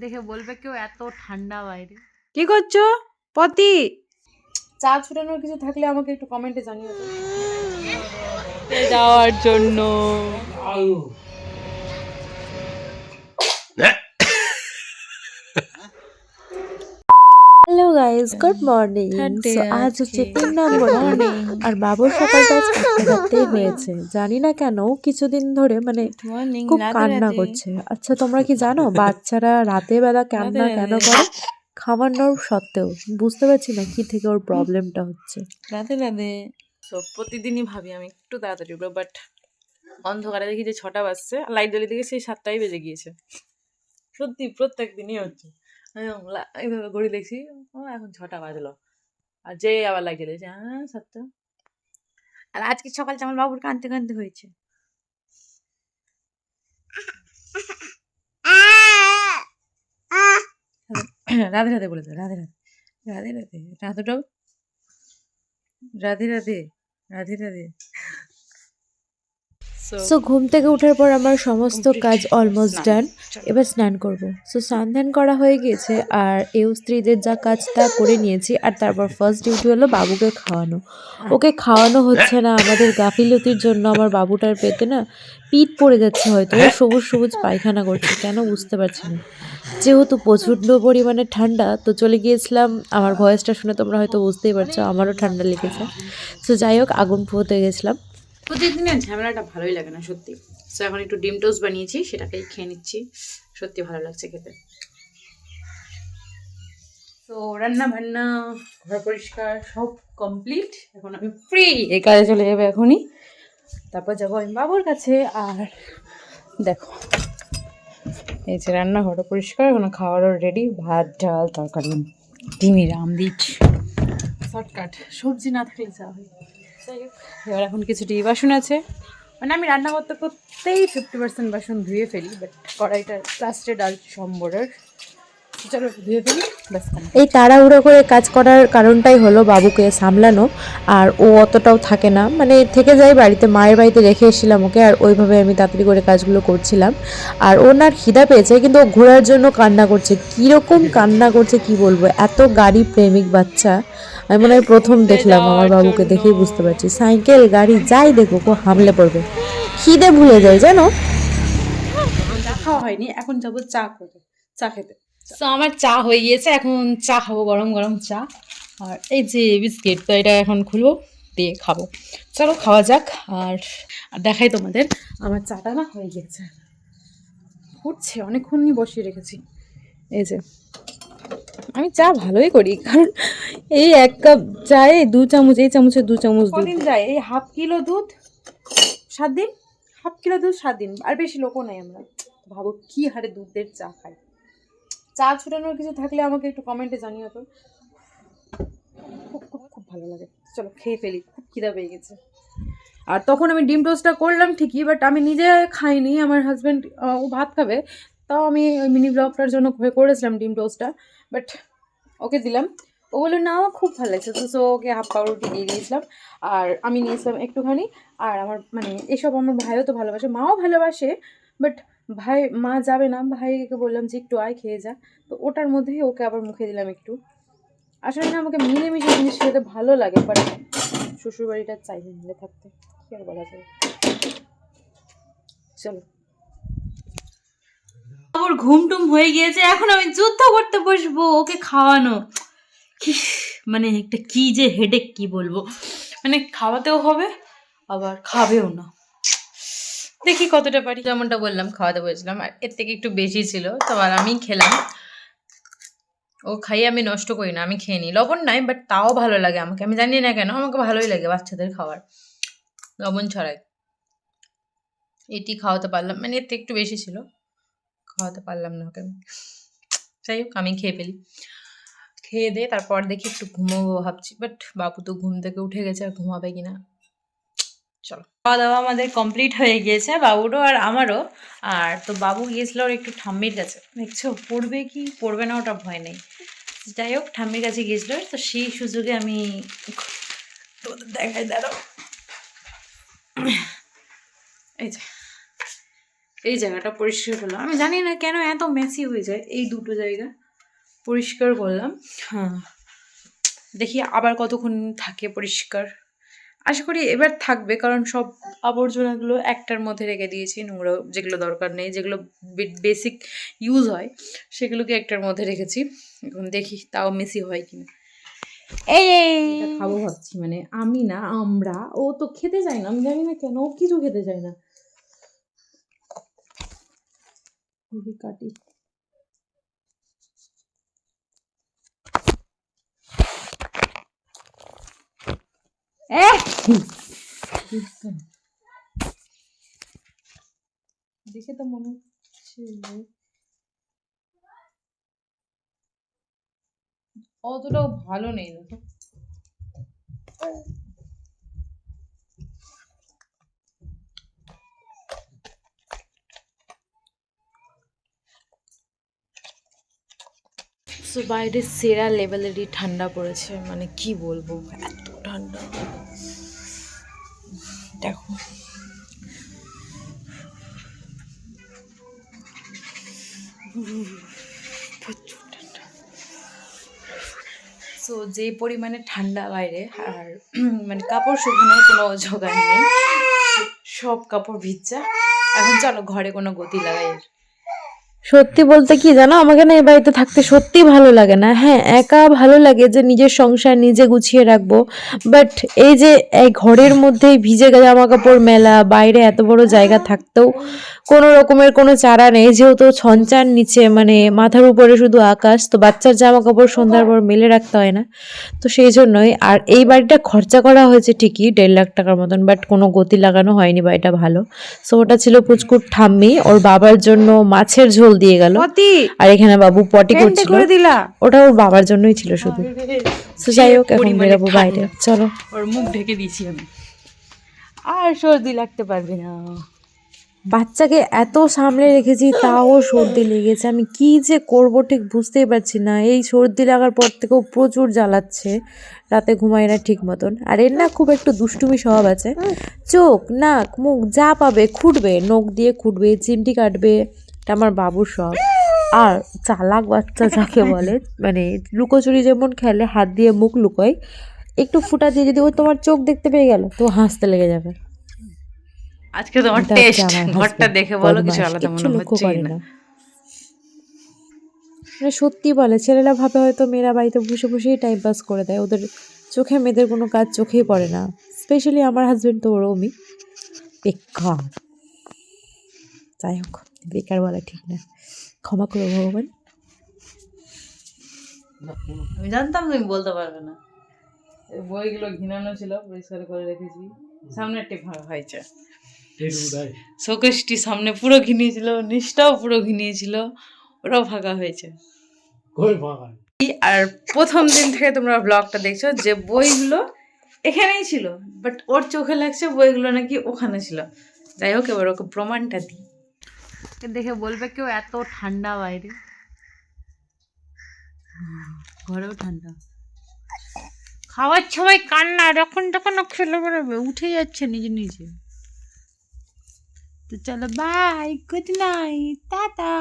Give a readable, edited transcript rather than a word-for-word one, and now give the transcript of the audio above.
দেখে বলবে কেউ এত ঠান্ডা বাইরে। কি করছো পতি? চা ছুটানোর কিছু থাকলে আমাকে একটু কমেন্টে জানিও তো। যাওয়ার জন্য hello guys, good morning. So আজ হচ্ছে 3 নম্বর দিন আর বাবুর সকালটা আজ কাঁদতে কাঁদতেই হয়েছে। জানি না কেন কিছুদিন ধরে মানে খুব কান্না করছে। আচ্ছা তোমরা কি জানো বাচ্চারা রাতের বেলা কান্না কেন করে? খাওয়ানোর সত্ত্বেও বুঝতে পারছি না কি থেকে ওর প্রবলেমটা হচ্ছে। রাধে রাধে। সো প্রতিদিনই ভাবি আমি একটু তাড়াতাড়ি উঠবো, বাট অন্ধকারে দেখি যে 6টা বাজছে, লাইট জ্বালিয়ে দেখি সেই 7টাই বেজে গিয়েছে। সত্যি প্রত্যেক দিনই হচ্ছে। এইভাবে ঘড়ি দেখছি, ও এখন 6টা বাজলো, আর যে আবার লাইট জ্বালিয়েছে, হ্যাঁ 7টা। আর আজকে সকালটা আমার বাবুর কাঁদতে কাঁদতে হয়েছে। রাধে রাধে বলে দে, রাধে রাধে রাধে রাধে রাধুটাও রাধে রাধে রাধে রাধে। সো ঘুম থেকে ওঠার পর আমার সমস্ত কাজ অলমোস্ট ডান। এবার স্নান করব। সো স্নান ধ্যান করা হয়ে গিয়েছে আর স্ত্রীদের যা কাজ তা করে নিয়েছি। আর তারপর ফার্স্ট ডিউটি হলো বাবুকে খাওয়ানো। ওকে খাওয়ানো হচ্ছে না আমাদের গাফিলতির জন্য। আমার বাবুটার পেটে না পিঠ পড়ে যাচ্ছে, হয়তো ও সবুজ সবুজ পায়খানা করছে, কেন বুঝতে পারছি না। যেহেতু প্রচণ্ড পরিমাণে ঠান্ডা তো চলে গিয়েছিলাম। আমার ভয়েসটা শুনে তোমরা হয়তো বুঝতেই পারছো আমারও ঠান্ডা লেগেছে। সো যাই হোক আগুন পোহাতে গেছিলাম। প্রতিদিনের ঝামেলাটা ভালোই লাগে না সত্যি। সো এখন একটু ডিম টোস্ট বানিয়েছি, সেটাকেই খেয়ে নিচ্ছি। সত্যি ভালো লাগছে খেতে। তো রান্না বান্না ঘর পরিষ্কার সব কমপ্লিট, এখন আমি ফ্রি। এই কাজে চলে যাবে এখনই, তারপর যাবো আমি বাবুর কাছে। আর দেখো এই যে রান্নাঘরটা পরিষ্কার, এখন খাওয়ারও রেডি, ভাত ডাল তরকারি ডিমের আমলেট, শর্টকাট। সবজি না থাকলে যা হয়। যাই হোক, এবার এখন কিছু টি বাসন আছে, মানে আমি রান্না করতে করতেই 50% বাসন ধুয়ে ফেলি, বাট কড়াইটা লাস্টে ডাল সম্বরের, চলো ধুয়ে ফেলি ব্যাস। এই তাড়াহুড়ো করে কাজ করার কারণটাই হলো বাবুকে সামলানো। আর ও অতটাও থাকে না, মানে থেকে যায় বাড়িতে, মায়ের বাড়িতে রেখে এসেছিলাম ওকে, আর ওইভাবে আমি তাড়াতাড়ি করে কাজগুলো করছিলাম। আর ওনার খিদা পেয়েছে কিন্তু ও ঘোরার জন্য কান্না করছে। কীরকম কান্না করছে কি বলবো, এত গাড়ি প্রেমিক বাচ্চা আমি মনে হয় প্রথম দেখলাম। আমার বাবুকে দেখেই বুঝতে পারছি, সাইকেল গাড়ি যাই দেখুক ও হামলে পড়বে, খিদে ভুলে যায় জানো। চা খাওয়া হয়নি, এখন যাবো চা করে, চা খেতে। তো আমার চা হয়ে গিয়েছে, এখন চা খাবো, গরম গরম চা। আর এই যে বিস্কিট, তো এটা এখন খুলবো দিয়ে খাবো। চলো খাওয়া যাক। আর দেখাই তোমাদের, আমার চাটা না হয়ে গিয়েছে, ফুটছে, অনেকক্ষণই বসিয়ে রেখেছি। এই যে আমি চা ভালোই করি, কারণ এই 1 কাপ চায়ে 2 চামচ, এই চামচে 2 চামচ দুধ যায়। এই ½ কিলো দুধ 7 দিন, ½ কিলো দুধ 7 দিন, আর বেশি লোকও নাই আমরা। ভাবো কি হারে দুধের চা খাই। চা ছুটানোর কিছু থাকলে আমাকে একটু কমেন্টে জানিও তো। খুব খুব খুব ভালো লাগে। চলো খেয়ে ফেলি, খুব খিদা পেয়ে গেছে। আর তখন আমি ডিম টোস্টটা করলাম ঠিকই, বাট আমি নিজে খাইনি, আমার হাজব্যান্ড ও ভাত খাবে, তাও আমি ওই মিনি ব্লগটার জন্য করেছিলাম ডিম টোস্টটা, বাট ওকে দিলাম। ও বললো না আমার খুব ভালো লাগছে, তো সো ওকে হাফ পাউরুটি দিয়ে দিয়েছিলাম। আর আমি নিয়েছিলাম একটুখানি। আর আমার মানে এসব আমার ভাইও তো ভালোবাসে, মাও ভালোবাসে, বাট ভাই মা যাবে না, ভাইকে বললাম যে একটু আয় খেয়ে যা, তো ওটার মধ্যেই ওকে আবার মুখে দিলাম একটু। আসলে না আমাকে মিলেমিশে জিনিস খেতে ভালো লাগে, বাট শ্বশুরবাড়িটা চাই না মিলে থাকতে, কি আর বলা যায়। চলো, আমার ঘুম টুম হয়ে গিয়েছে, এখন আমি যুদ্ধ করতে বসবো ওকে খাওয়ানো। মানে একটা কি যে হেডেক কি বলবো, মানে খাওয়াতেও হবে আবার খাবেও না, দেখি কতটা পারি। যেমনটা বললাম খাওয়াতে বলেছিলাম, আর এর থেকে একটু বেশি ছিল, তো আর আমি খেলাম। ও খাইয়ে আমি নষ্ট করি না, আমি খেয়ে নিই, লবণ নাই, বাট তাও ভালো লাগে আমাকে, আমি জানি না কেন আমাকে ভালোই লাগে বাচ্চাদের খাবার লবণ ছড়াই। এটি খাওয়াতে পারলাম, মানে এর থেকে একটু বেশি ছিল, খাওয়াতে পারলাম না ওকে আমি। যাই হোক আমি খেয়ে ফেলি, খেয়ে দিয়ে তারপর দেখি একটু ঘুমোবো ভাবছি, বাট বাবু তো ঘুম থেকে উঠে গেছে, আর ঘুমাবে কিনা। চলো, খাওয়া দাওয়া আমাদের কমপ্লিট হয়ে গিয়েছে, বাবুরও আর আমারও। আর তো বাবু গিয়েছিল ওর একটু ঠাম্মির কাছে, দেখছো পড়বে কি পড়বে না ওটা ভয় নেই। যাই হোক ঠাম্মির কাছে গিয়েছিল, তো সেই সুযোগে আমি তোমাদের দেখাই, দাঁড়াও। এই যে এই জায়গাটা পরিষ্কার করলাম। আমি জানি না কেন এত মেসি হয়ে যায় এই দুটো জায়গা। পরিষ্কার করলাম। হ্যাঁ, দেখি আবার কতক্ষণ থাকে পরিষ্কার। আশা করি এবার থাকবে, কারণ সব আবর্জনাগুলো একটার মধ্যে রেখে দিয়েছি। নোংরা যেগুলো দরকার নেই, যেগুলো বেসিক ইউজ হয় সেগুলোকে একটার মধ্যে রেখেছি। এখন দেখি তাও মেসি হয় কিনা। এটা খাবো ভাবছি, মানে আমি না, আমরা। ও তো খেতে চায় না, আমি জানি না কেন, ও কিছু খেতে চায় না। কাটি দেখে তো মনে হচ্ছে অতটাও ভালো নেই না। সো বাইরে সেরা লেভেলেরই ঠান্ডা পড়েছে, মানে কি বলবো, এত ঠান্ডা। দেখো প্রচুর ঠান্ডা। সো যে পরিমাণে ঠান্ডা বাইরে, আর মানে কাপড় শুকানোর কোনো জোগাড় নেই, সব কাপড় ভিজা। এখন চলো ঘরে কোনো গতি লাগাই। সত্যি বলতে কি জানো, আমাকে না এই বাড়িতে থাকতে সত্যি ভালো লাগে না। হ্যাঁ, একা ভালো লাগে যে নিজের সংসার নিজে গুছিয়ে রাখবো, বাট এই যে এই ঘরের মধ্যেই ভিজে জামা কাপড় মেলা, বাইরে এত বড় জায়গা থাকতেও কোনো রকমের কোনো চারা নেই, যেহেতু ছঞ্চার নিচে মানে মাথার উপরে শুধু আকাশ, তো বাচ্চার জামা কাপড় সন্ধ্যার পর মেলে রাখতে হয় না। তো সেই জন্যই। আর এই বাড়িটা খরচা করা হয়েছে ঠিকই 1.5 লাখ টাকার মতন, বাট কোনো গতি লাগানো হয়নি বাড়িটা ভালো। সো ওটা ছিল পুচকুর ঠাম্মি, ওর বাবার জন্য মাছের ঝোল দিয়ে গেল। আর এখানে বাবু পটি করছিল, ওটা ওর বাবার জন্যই ছিল শুধু। তো যাই হোক, এখন বেরোবো বাইরে, চলো। ওর মুখ ঢেকে দিয়েছি আমি, আর সর্দি লাগতে পারবে না। বাচ্চাকে এত সামলে রেখেছি তাও সর্দি লেগেছে, আমি কি যে করব ঠিক বুঝতেই পারছি না। এই সর্দি লাগার পর থেকেও প্রচুর জ্বালাচ্ছে, রাতে ঘুমায় না ঠিক মতন। আর এর না খুব একটু দুষ্টুমি স্বভাব আছে, চোখ নাক মুখ যা পাবে খুঁটবে, নখ দিয়ে খুঁটবে, চিমটি কাটবে, এটা আমার বাবুর সব। আর চালাক বাচ্চা যাকে বলে, মানে লুকোচুরি যেমন খেলে হাত দিয়ে মুখ লুকোয়, একটু ফুটা দিয়ে যদি ও তোমার চোখ দেখতে পেয়ে গেল তো হাসতে লেগে যাবে। আজকে তোমার টেস্ট, ঘরটা দেখে বলো কিছু আলাদা মনে হচ্ছে না? মানে সত্যি বলে, ছেলেরা ভাবে হয়তো মেয়েরা বাড়িতে বসে বসেই টাইম পাস করে দেয়, ওদের চোখে মেয়েদের কোনো কাজ চোখেই পড়ে না। স্পেশালি আমার হাজবেন্ড তো ওরকমই বেকার। যাই হোক, বেকার বলা ঠিক না, ক্ষমা করো ভগবান। আমি জানতাম তুমি বলতে পারবে না। বইগুলো ঘিনানো ছিল, পরিষ্কার করে রেখেছি। সামনে একটি ভাগ হয়েছে, শোকেসটি সামনে পুরো ঘিনিয়েছিল, নিচটাও পুরো ঘিনিয়েছিল, ওরাও ফাঁকা হয়েছে। আর প্রথম দিন থেকে তোমরা ব্লগটা দেখছো যে বইগুলো এখানেই ছিল, বাট ওর চোখে লাগছে বইগুলো নাকি ওখানে ছিল। যাই হোক, এবার ওকে প্রমাণটা দিই। দেখে বলবে কেউ এত ঠান্ডা বাইরে, ঘরেও ঠান্ডা। খাওয়ার সময় কান্না, যখন তখন খেলে বেরোবে, উঠে যাচ্ছে নিজে নিজে। তো চলো বাই, গুড নাইট, টাটা।